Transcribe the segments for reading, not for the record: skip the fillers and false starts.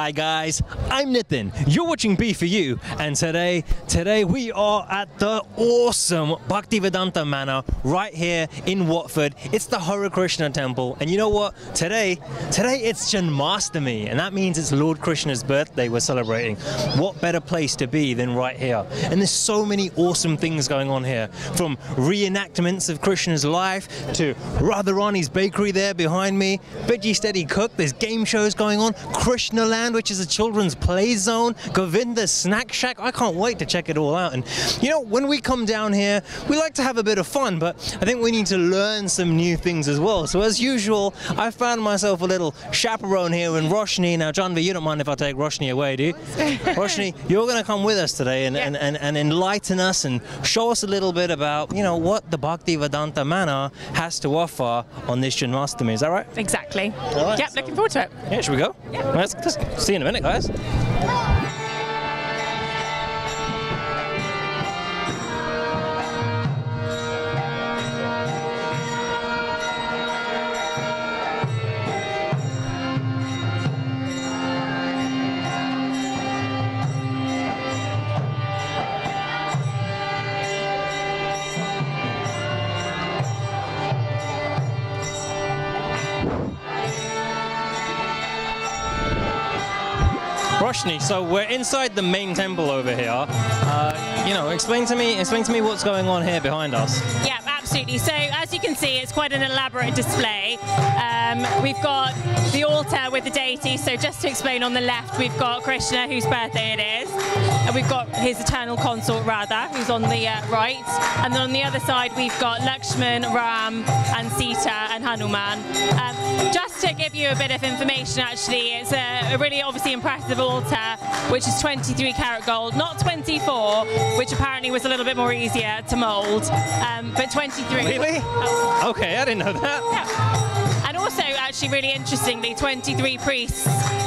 Hi guys, I'm Nitin. You're watching B4U, and today we are at the awesome Bhaktivedanta Manor right here in Watford. It's the Hare Krishna temple, and you know what? Today it's Janmashtami, and that means it's Lord Krishna's birthday we're celebrating. What better place to be than right here? And there's so many awesome things going on here, from reenactments of Krishna's life to Radharani's bakery there behind me, Veggie Steady Cook, there's game shows going on, Krishna Land, which is a children's play zone, Govinda's Snack Shack. I can't wait to check it all out. And you know, when we come down here, we like to have a bit of fun, but I think we need to learn some new things as well. So as usual, I found myself a little chaperone here in Roshni. Now, Janvi, you don't mind if I take Roshni away, do you? Roshni, you're going to come with us today and enlighten us and show us a little bit about, you know, what the Bhaktivedanta Manor has to offer on this Janmashtami. Is that right? Exactly. Right, yep, looking forward to it. Yeah, should we go? Yeah. Let's see you in a minute, guys. Roshni, so we're inside the main temple over here. You know, explain to me what's going on here behind us. Yeah, absolutely. So as you can see, it's quite an elaborate display. We've got the altar with the deity. So just to explain, on the left we've got Krishna, whose birthday it is, and we've got his eternal consort Radha, who's on the right, and then on the other side we've got Lakshman, Ram, and Sita and Hanuman. Just to give you a bit of information, actually, it's a really obviously impressive altar, which is 23 karat gold, not 24, which apparently was a little bit more easier to mould, but 23. Really? Oh. Okay, I didn't know that. Yeah. And also, actually, really interestingly, 23 priests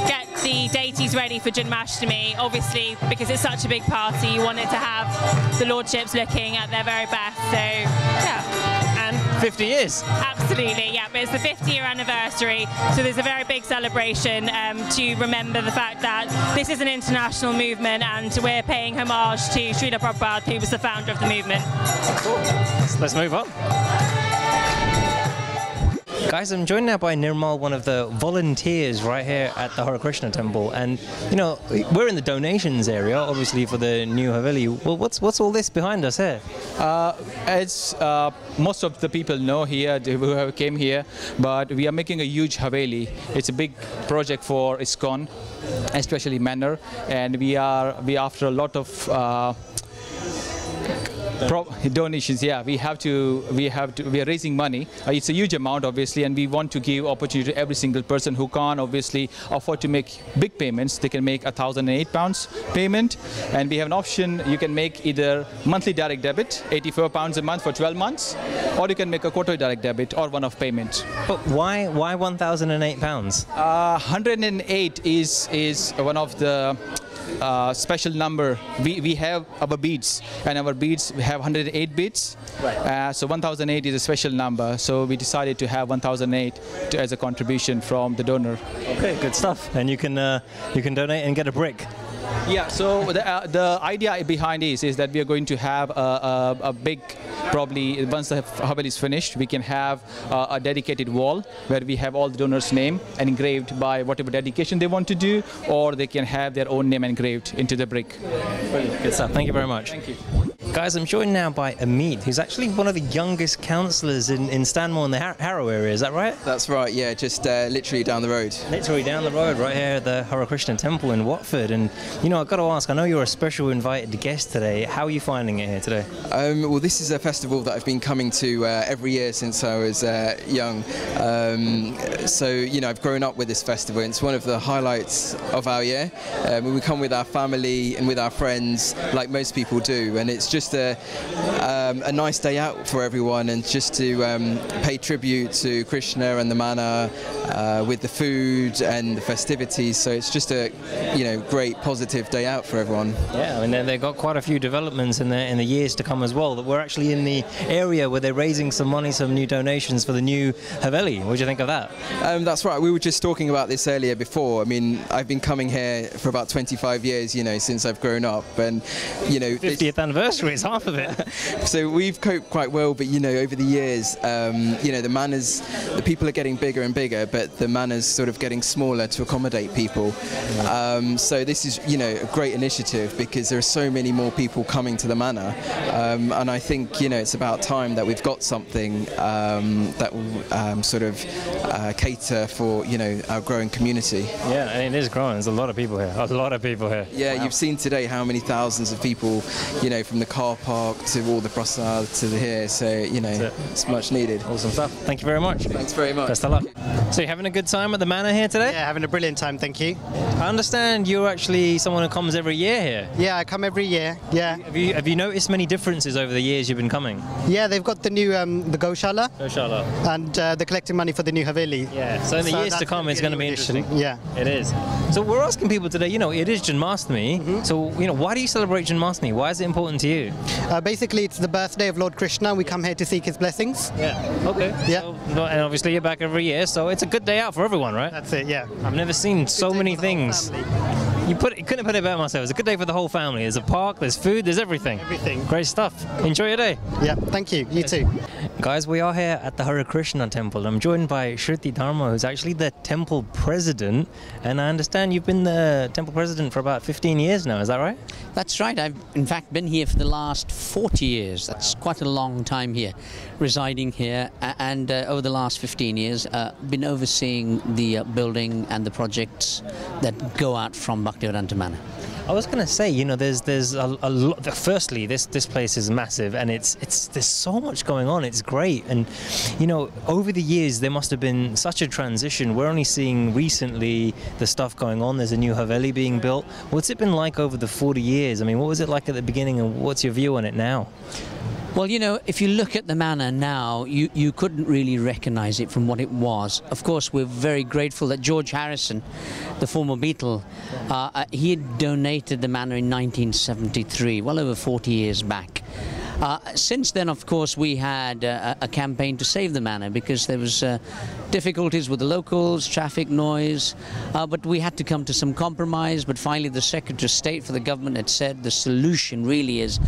get the deities ready for Janmashtami. Obviously, because it's such a big party, you wanted to have the lordships looking at their very best. So, yeah. 50 years. Absolutely, yeah, but it's the 50-year anniversary, so there's a very big celebration to remember the fact that this is an international movement and we're paying homage to Srila Prabhupada, who was the founder of the movement. Cool. Let's move on. Guys, I'm joined now by Nirmal, one of the volunteers right here at the Hare Krishna temple, and you know, we're in the donations area, obviously, for the new Haveli. Well, what's all this behind us here? It's most of the people know here who have came here, but we are making a huge Haveli. It's a big project for ISKCON, especially Manor, and we are after a lot of donations. Yeah, we are raising money. It's a huge amount, obviously, and we want to give opportunity to every single person who can't obviously afford to make big payments. They can make £1,008 payment, and we have an option. You can make either monthly direct debit, £84 a month for 12 months, or you can make a quarterly direct debit or one-off payment. But why £1,008? 108 is one of the special number. We have our beads, and our beads have 108 beads. Right. So 1008 is a special number. So we decided to have 1008 as a contribution from the donor. Okay, good stuff. And you can donate and get a brick. Yeah, so the idea behind this is that we are going to have a big, probably once the Haveli is finished, we can have a dedicated wall where we have all the donors' name engraved by whatever dedication they want to do, or they can have their own name engraved into the brick. Brilliant. Good stuff. Thank you very much. Thank you. Guys, I'm joined now by Amit, who's actually one of the youngest councillors in Stanmore in the Harrow area. Is that right? That's right, yeah, just literally down the road. Literally down the road, right here at the Hare Krishna temple in Watford. And, you know, I've got to ask, I know you're a special invited guest today. How are you finding it here today? Well, this is a festival that I've been coming to every year since I was young. So, you know, I've grown up with this festival. It's one of the highlights of our year. We come with our family and with our friends, like most people do. And it's just a a nice day out for everyone, and just to pay tribute to Krishna and the manor with the food and the festivities. So it's just a great positive day out for everyone. Yeah, I mean they've got quite a few developments in the years to come as well. That we're actually in the area where they're raising some money, some new donations for the new Haveli. What do you think of that? That's right. We were just talking about this earlier before. I mean, I've been coming here for about 25 years, since I've grown up, and 50th anniversary is half of it. So we've coped quite well, but over the years, the manors, the people are getting bigger and bigger, but the manors sort of getting smaller to accommodate people. So this is a great initiative, because there are so many more people coming to the manor, and I think it's about time that we've got something that will sort of cater for our growing community. Yeah, and it is growing. There's a lot of people here. A lot of people here. Yeah, wow. You've seen today how many thousands of people, from the car park to all the prasad to here. So it's much needed. Awesome stuff. Thank you very much. Thanks very much. Best of luck. So you're having a good time at the manor here today? Yeah, having a brilliant time, thank you. I understand you're actually someone who comes every year here. Yeah, I come every year. Yeah. Have you noticed many differences over the years you've been coming? Yeah, they've got the new the Goshala. Goshala. And they're collecting money for the new Haveli. Yeah. So in the years to come, it's going to be interesting. Yeah. It is. So we're asking people today. It is Janmashtami. So why do you celebrate Janmashtami? Why is it important to you? Basically, it's the birthday of Lord Krishna. We come here to seek his blessings. Yeah. Okay. Yeah. So, and obviously you're back every year, so it's a good day out for everyone, right? That's it. Yeah. I've never seen so many things. You couldn't put it better myself. It's a good day for the whole family. There's a park, there's food, there's everything. Everything. Great stuff. Enjoy your day. Yeah, thank you. You too. Guys, we are here at the Hare Krishna temple. I'm joined by Shruti Dharma, who's actually the temple president. And I understand you've been the temple president for about 15 years now. Is that right? That's right. I've in fact been here for the last 40 years. That's quite a long time here, residing here. And over the last 15 years, been overseeing the building and the projects that go out from Bhaktivedanta Manor. I was going to say, there's a lot. Firstly, this place is massive, and there's so much going on. It's great, and over the years there must have been such a transition. We're only seeing recently the stuff going on. There's a new Haveli being built. What's it been like over the 40 years? I mean, what was it like at the beginning, and what's your view on it now? Well, if you look at the manor now, you couldn't really recognize it from what it was. Of course, we're very grateful that George Harrison, the former Beatle, he had donated the manor in 1973, well over 40 years back. Since then, of course, we had a campaign to save the manor, because there was difficulties with the locals, traffic noise, but we had to come to some compromise. But finally, the Secretary of State for the government had said the solution really is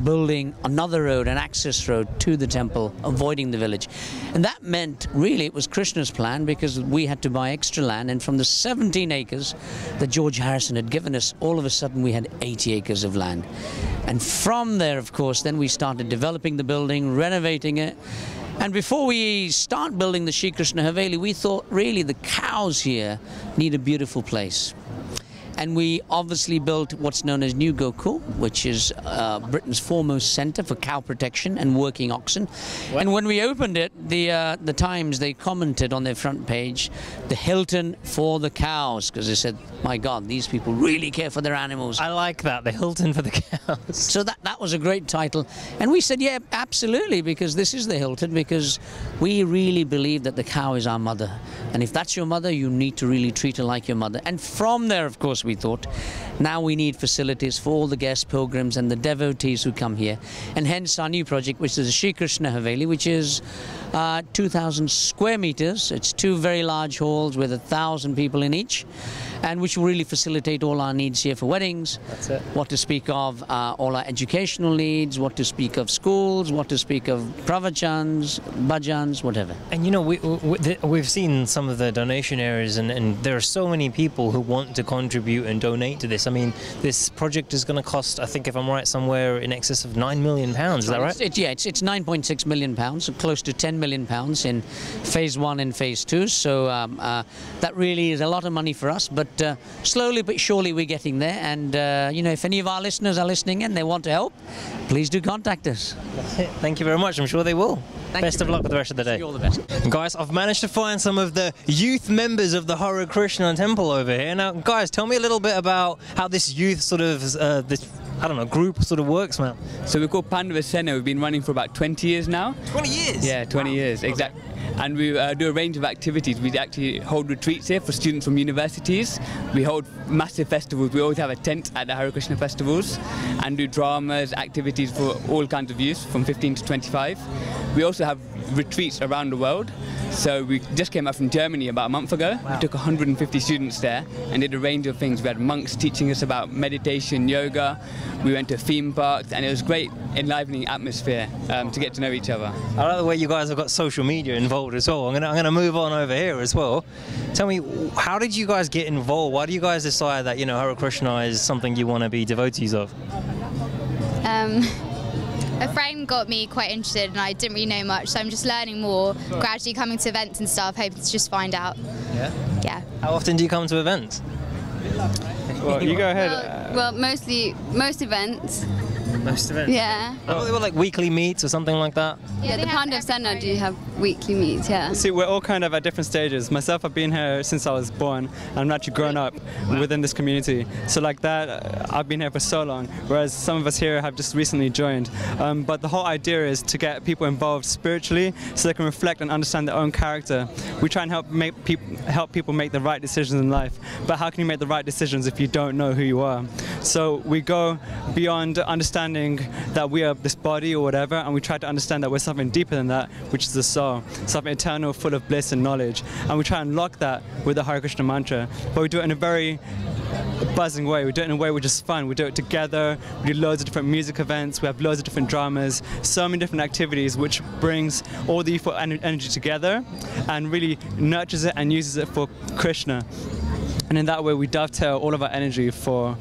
building another road, an access road to the temple, avoiding the village. And that meant, really, it was Krishna's plan, because we had to buy extra land, and from the 17 acres that George Harrison had given us, all of a sudden we had 80 acres of land. And from there, of course, then we started developing the building, renovating it. And before we start building the Shri Krishna Haveli, we thought really the cows here need a beautiful place. And we obviously built what's known as New Gokul, which is Britain's foremost centre for cow protection and working oxen. What? And when we opened it, the Times, they commented on their front page, the Hilton for the cows, because they said, my God, these people really care for their animals. I like that, the Hilton for the cows. So that was a great title. And we said, yeah, absolutely, because this is the Hilton, because we really believe that the cow is our mother. And if that's your mother, you need to really treat her like your mother. And from there, of course, we thought, now we need facilities for all the guest pilgrims and the devotees who come here. And hence our new project, which is the Shri Krishna Haveli, which is 2,000 square meters. It's two very large halls with 1,000 people in each, and which will really facilitate all our needs here for weddings. That's it. What to speak of all our educational needs, what to speak of schools, what to speak of pravachans, bhajans, whatever. And we've seen some of the donation areas, and there are so many people who want to contribute and donate to this. I mean, this project is going to cost, I think if I'm right, somewhere in excess of £9 million. Is that right? It's £9.6 million, so close to £10 million in phase 1 and phase 2. So that really is a lot of money for us, but slowly but surely we're getting there. And if any of our listeners are listening and they want to help, please do contact us. Thank you very much. I'm sure they will. Best of luck with the rest of the day. All the best. Guys, I've managed to find some of the youth members of the Hare Krishna temple over here. Now, guys, tell me a little bit about how this youth sort of, I don't know, group sort of works, man? So we're called Pandavasena. We've been running for about 20 years now. 20 years? Yeah, 20 years, exactly. And we do a range of activities. We actually hold retreats here for students from universities. We hold massive festivals. We always have a tent at the Hare Krishna festivals and do dramas, activities for all kinds of youth from 15 to 25. We also have retreats around the world. So we just came out from Germany about a month ago. Wow. We took 150 students there and did a range of things. We had monks teaching us about meditation, yoga. We went to theme parks, and it was a great, enlivening atmosphere to get to know each other. I like the way you guys have got social media involved as well. I'm gonna move on over here as well. Tell me, how did you guys get involved? Why do you guys decide that, you know, Hare Krishna is something you want to be devotees of? A friend got me quite interested and I didn't really know much, so I'm just learning more, gradually coming to events and stuff, hoping to just find out. Yeah? Yeah. How often do you come to events? Well, you go ahead. Well, most events. Most events? Yeah. Oh, they were like weekly meets or something like that? Yeah, the Pandavasena do have weekly meets, yeah. See, we're all kind of at different stages. Myself, I've been here since I was born, and I'm actually grown up within this community. So like that, I've been here for so long, whereas some of us here have just recently joined. But the whole idea is to get people involved spiritually so they can reflect and understand their own character. We try and help people make the right decisions in life. But how can you make the right decisions if you don't know who you are? So we go beyond understanding that we are this body or whatever, and we try to understand that we're something deeper than that, which is the soul, something eternal, full of bliss and knowledge. And we try and unlock that with the Hare Krishna mantra. But we do it in a very buzzing way. We do it in a way which is fun. We do it together. We do loads of different music events. We have loads of different dramas, so many different activities, which brings all the youthful energy together and really nurtures it and uses it for Krishna. And in that way, we dovetail all of our energy for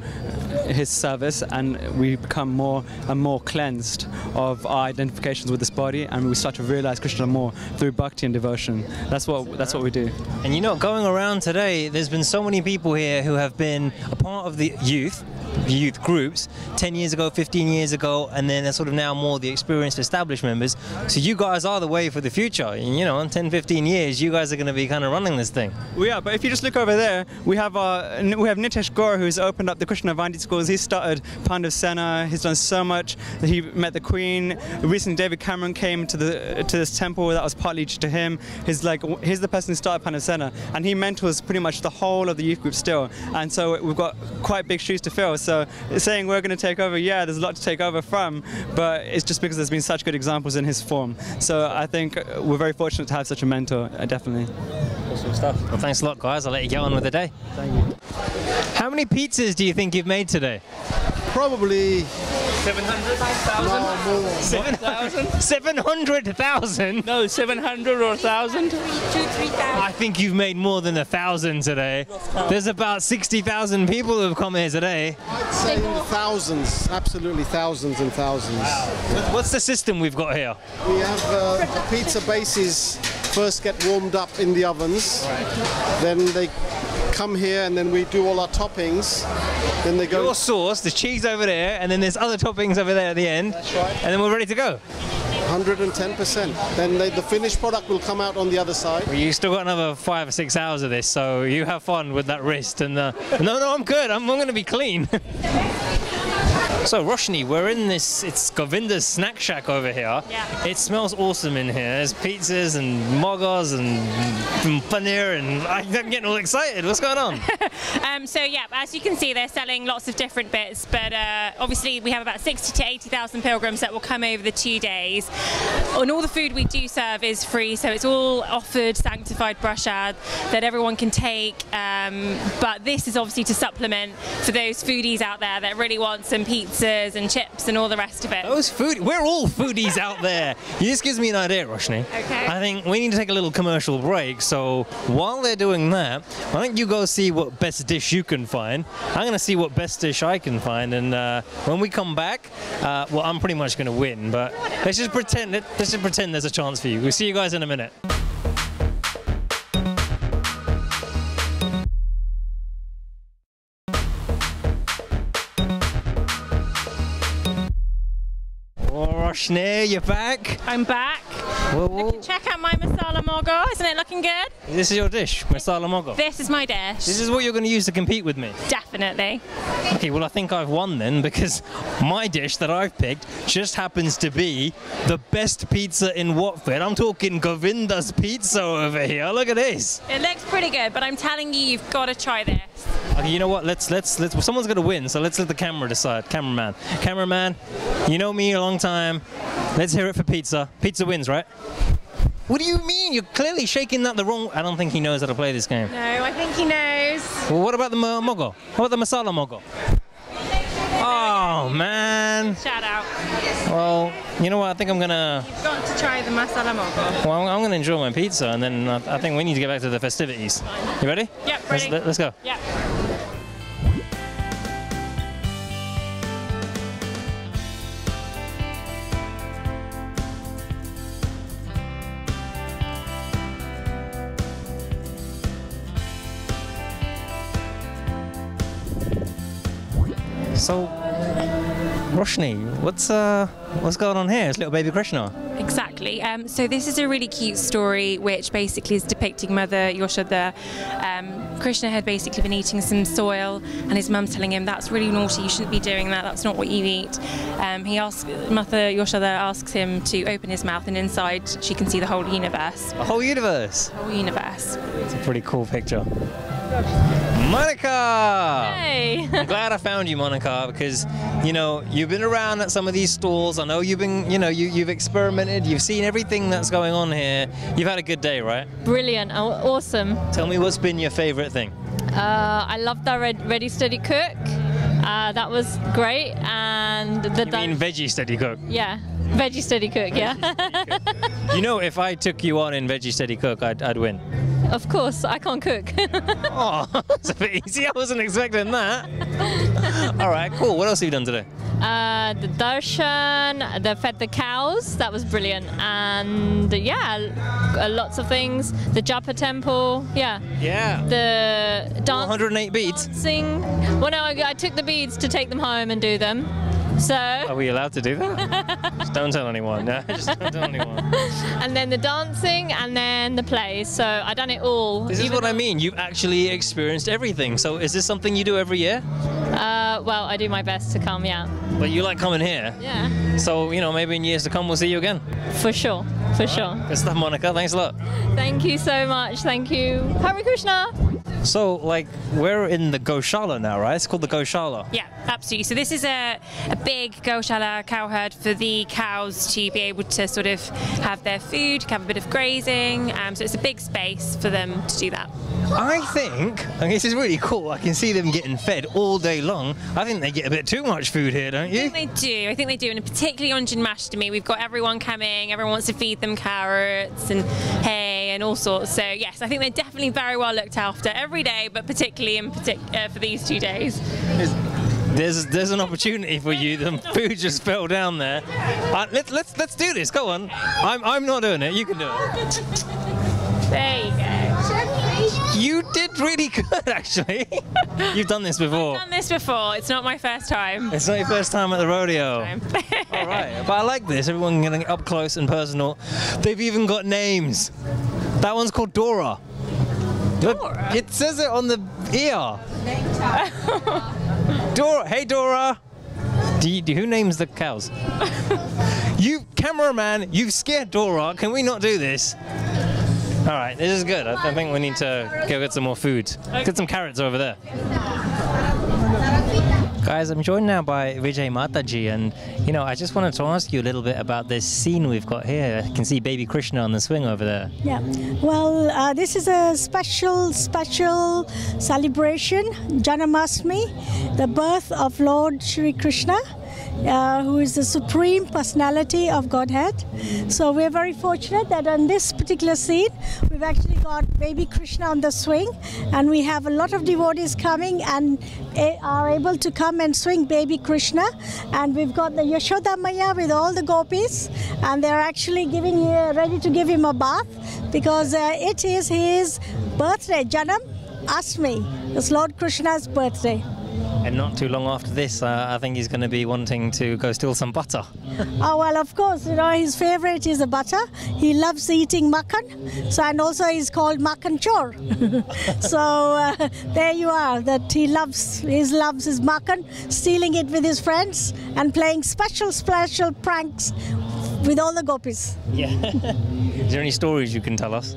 his service, and we become more and more cleansed of our identifications with this body, and we start to realize Krishna more through bhakti and devotion. That's what we do. And you know, going around today, there's been so many people here who have been a part of the youth groups 10 years ago, 15 years ago, and then they're sort of now more the experienced established members. So you guys are the way for the future. And, you know, in 10, 15 years, you guys are going to be kind of running this thing. We are, but if you just look over there, we have Nitesh Gore, who's opened up the Krishna Vanti schools. He started Pandavasena. He's done so much. He met the Queen. Recently, David Cameron came to this temple. That was partly due to him. He's the person who started Pandavasena, and he mentors pretty much the whole of the youth group still. And so we've got quite big shoes to fill. So saying we're going to take over, yeah, there's a lot to take over from, but it's just because there's been such good examples in his form. So I think we're very fortunate to have such a mentor, definitely. Awesome stuff. Well, thanks a lot, guys. I'll let you get on with the day. Thank you. How many pizzas do you think you've made today? Probably 700,000? 700,000? No, 700 or 1,000. 2,000-3,000. I think you've made more than 1,000 today. There's about 60,000 people who've come here today. I'd say thousands, absolutely thousands and thousands. Wow. What's the system we've got here? We have the pizza bases first get warmed up in the ovens, then they come here and then we do all our toppings. Then they go. Your sauce, the cheese over there, and then there's other toppings over there at the end. That's right. And then we're ready to go. 110%. Then the finished product will come out on the other side. Well, you still got another 5 or 6 hours of this, so you have fun with that wrist. And no, I'm good. I'm going to be clean. So Roshni, we're in this, it's Govinda's snack shack over here. Yeah. It smells awesome in here. There's pizzas and mogos and paneer, and I'm getting all excited. What's going on? So yeah, as you can see, they're selling lots of different bits, but obviously we have about 60 to 80,000 pilgrims that will come over the 2 days. And all the food we do serve is free, so it's all offered sanctified prasad that everyone can take. But this is obviously to supplement for those foodies out there that really want some pizzas and chips and all the rest of it. We're all foodies out there. This gives me an idea, Roshni. Okay. I think we need to take a little commercial break, so while they're doing that, why don't you go see what best dish you can find. I'm going to see what best dish I can find, and when we come back, well, I'm pretty much going to win, but let's just pretend there's a chance for you. We'll see you guys in a minute. Roshni, you're back. I'm back. Check out my masala mogo. Isn't it looking good? This is your dish, masala mogo. This is my dish. This is what you're going to use to compete with me. Definitely. Okay, well I think I've won then, because my dish that I've picked just happens to be the best pizza in Watford. I'm talking Govinda's Pizza over here. Look at this. It looks pretty good, but I'm telling you, you've got to try this. Okay, you know what? Let's. Someone's gonna win, so let's let the camera decide. Cameraman, you know me a long time. Let's hear it for pizza. Pizza wins, right? What do you mean? You're clearly shaking that the wrong. I don't think he knows how to play this game. No, I think he knows. Well, what about the mogo? What about the masala mogo? Oh man. Shout out. Well, you know what? I think I'm gonna. You've got to try the masala mogo. Well, I'm gonna enjoy my pizza, and then I think we need to get back to the festivities. You ready? Yep, ready. Let's go. Yep. So, Roshni, what's going on here? It's little baby Krishna. Exactly. So this is a really cute story, which basically is depicting Mother Yashoda. Krishna had basically been eating some soil, and his mum's telling him, "That's really naughty. You shouldn't be doing that. That's not what you eat." Mother Yashoda asks him to open his mouth, and inside she can see the whole universe. The whole universe. The whole universe. It's a pretty cool picture. Monica! Hey! I'm glad I found you, Monica, because, you know, you've been around at some of these stalls. I know you've been, you've experimented, you've seen everything that's going on here. You've had a good day, right? Brilliant, awesome. Tell me what's been your favorite thing? I loved our Ready Steady Cook. That was great, and the. You mean Veggie Steady Cook? Yeah, Veggie Steady Cook. Yeah. You know, if I took you on in Veggie Steady Cook, I'd win. Of course, I can't cook. Oh, that's a bit easy. I wasn't expecting that. All right, cool. What else have you done today? The darshan, fed the cows. That was brilliant, and yeah, lots of things. The Japa temple. Yeah. Yeah. The dance. 108 beads. Dancing. Well, no, I took the beads to take them home and do them. So. Are we allowed to do that? Just don't tell anyone. No, just don't tell anyone. And then the dancing, and then the plays. So I done it all. This is what I mean. You've actually experienced everything. So is this something you do every year? Well, I do my best to come. Yeah. But you like coming here. Yeah. So maybe in years to come we'll see you again. For sure. For sure. Good stuff, Monica. Thanks a lot. Thank you so much. Thank you. Hare Krishna. So, we're in the Goshala now, right? It's called the Goshala. Yeah, absolutely. So this is a big Goshala cow herd for the cows to be able to sort of have their food, have a bit of grazing. So it's a big space for them to do that. I think this is really cool. I can see them getting fed all day long. I think they get a bit too much food here, don't you? I think they do. And particularly on Janmashtami, we've got everyone coming. Everyone wants to feed them carrots and hay and all sorts. So yes, I think they're definitely very well looked after every day, but particularly for these 2 days. There's an opportunity for you. The food just fell down there. Let's do this. Go on. I'm not doing it. You can do it. There you go. You did really good, actually. You've done this before. I've done this before. It's not my first time. It's not your first time at the rodeo. All right, but I like this. Everyone getting up close and personal. They've even got names. That one's called Dora. Dora? Look, it says it on the ear. Dora. Hey, Dora. Who names the cows? You, cameraman, you've scared Dora. Can we not do this? All right, this is good. I think we need to go get some more food. Get some carrots over there. Guys, I'm joined now by Vijay Mataji, and I just wanted to ask you a little bit about this scene we've got here. I can see baby Krishna on the swing over there. Yeah, well, this is a special celebration, Janmashtami, the birth of Lord Shri Krishna. Who is the Supreme Personality of Godhead. So we're very fortunate that on this particular scene, we've actually got baby Krishna on the swing, and we have a lot of devotees coming and are able to come and swing baby Krishna. And we've got the Yashoda Maya with all the gopis, and they're actually ready to give him a bath, because it is his birthday, Janmashtami. It's Lord Krishna's birthday. And not too long after this, I think he's going to be wanting to go steal some butter. Oh, well, of course, you know, his favorite is the butter. He loves eating makan, so, and also he's called makan chor. So there you are, that he loves his makan, stealing it with his friends and playing special pranks with all the gopis. Yeah. Is there any stories you can tell us?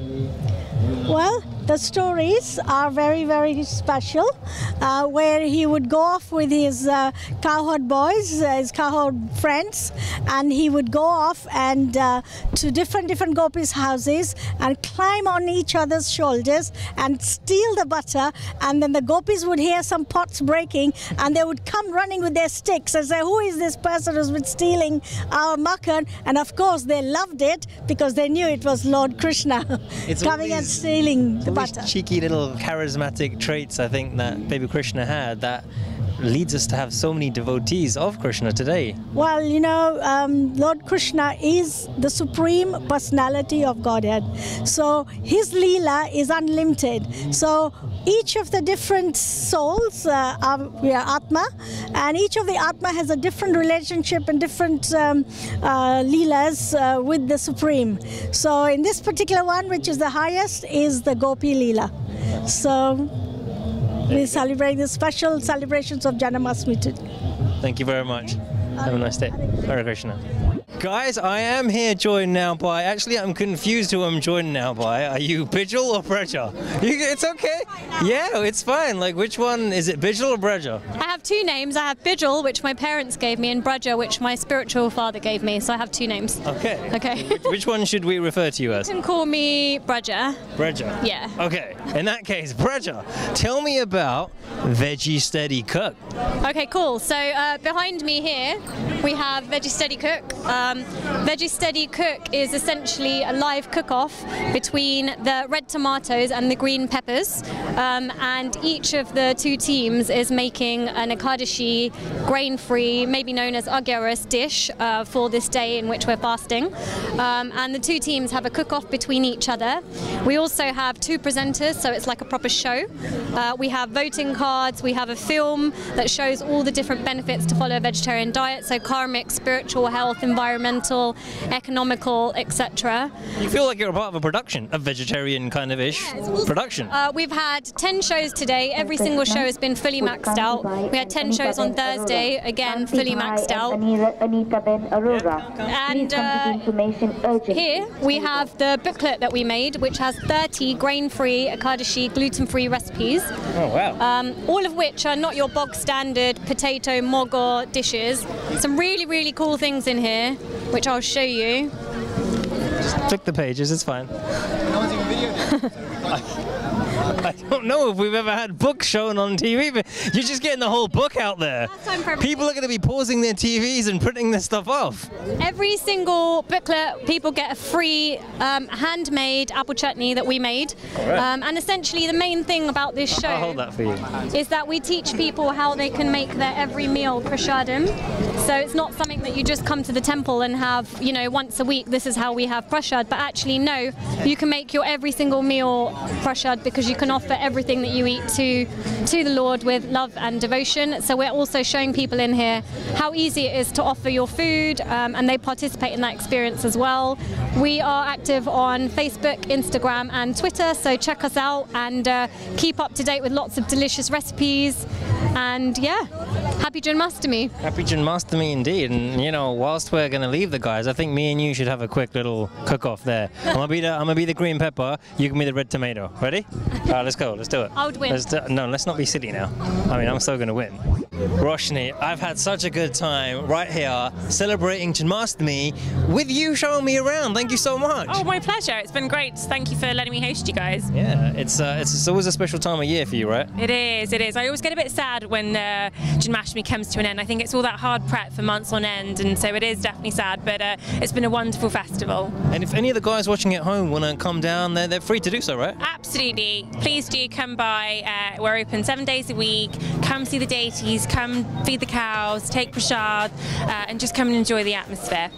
Well, the stories are very, very special, where he would go off with his cowherd boys, his cowherd friends, and he would go off and to different gopis' houses and climb on each other's shoulders and steal the butter, and then the gopis would hear some pots breaking and they would come running with their sticks and say, who is this person who's been stealing our makan? And of course they loved it because they knew it was Lord Krishna coming and stealing the butter. Cheeky little charismatic traits, I think, that baby Krishna had that leads us to have so many devotees of Krishna today. Well, you know, Lord Krishna is the supreme personality of Godhead. So his Leela is unlimited. So each of the different souls are Atma, and each of the Atma has a different relationship and different Leelas with the Supreme. So in this particular one, which is the highest, is the Gopi Leela. So we celebrate the special celebrations of Janmashtami today. Thank you very much. Have a nice day. Hare Krishna. Guys, I am here joined now by, actually I'm confused who I'm joined now by. Are you Bijal or Breja? It's okay. Yeah, it's fine. Like, which one, is it Bijal or Breja? I have two names. I have Bijal, which my parents gave me, and Breja, which my spiritual father gave me. So I have two names. Okay. Okay. Which one should we refer to you as? You can call me Breja. Breja? Yeah. Okay. In that case, Breja, tell me about Veggie Steady Cook. Okay, cool. So behind me here, we have Veggie Steady Cook. Veggie Steady Cook is essentially a live cook-off between the red tomatoes and the green peppers, and each of the two teams is making an Ekadashi grain-free, maybe known as Agyaras dish for this day in which we're fasting, and the two teams have a cook-off between each other. We also have two presenters, so it's like a proper show. We have voting cards, we have a film that shows all the different benefits to follow a vegetarian diet, so karmic, spiritual, health, environmental, economical, etc. You feel like you're a part of a production, a vegetarian kind of ish production. We've had 10 shows today. Every single show has been fully maxed out. We had 10 shows on Thursday, again fully maxed out. And here we have the booklet that we made, which has 30 grain-free, Ekadashi, gluten-free recipes. Oh wow! All of which are not your bog standard potato mogo dishes. Some really, really cool things in here, which I'll show you. Just click the pages, it's fine. I don't know if we've ever had books shown on TV, but you're just getting the whole book out there. People are going to be pausing their TVs and printing this stuff off. Every single booklet, people get a free handmade apple chutney that we made. And essentially the main thing about this show I'll hold that for you. is that we teach people how they can make their every meal prasadam. So it's not something that you just come to the temple and have, you know, once a week, this is how we have prasad, but actually no, you can make your every single meal prasad because you can offer everything that you eat to the Lord with love and devotion. So we're also showing people in here how easy it is to offer your food, and they participate in that experience as well. We are active on Facebook, Instagram and Twitter, so check us out and keep up to date with lots of delicious recipes. And yeah, happy Janmashtami. Happy Janmashtami indeed. And you know, whilst we're going to leave the guys, I think me and you should have a quick little cook-off there. I'm gonna be the green pepper, you can be the red tomato. Ready? Let's go. Let's do it. I would win. No, let's not be silly now. I mean, I'm still going to win. Roshni, I've had such a good time right here celebrating Janmashtami with you showing me around. Thank you so much. Oh, my pleasure. It's been great. Thank you for letting me host you guys. Yeah, it's always a special time of year for you, right? It is, it is. I always get a bit sad when Janmashtami comes to an end. I think it's all that hard prep for months on end, and so it is definitely sad, but it's been a wonderful festival. And if any of the guys watching at home want to come down, they're free to do so, right? Absolutely. Please do come by. We're open 7 days a week. Come see the deities, come feed the cows, take prasad, and just come and enjoy the atmosphere.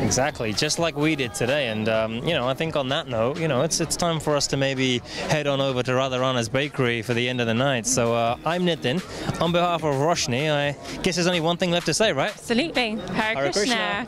Exactly, just like we did today. And you know, I think on that note, you know, it's time for us to maybe head on over to Radharana's bakery for the end of the night. So I'm Nitin. On behalf of Roshni, I guess there's only one thing left to say, right? Absolutely. Hare Krishna.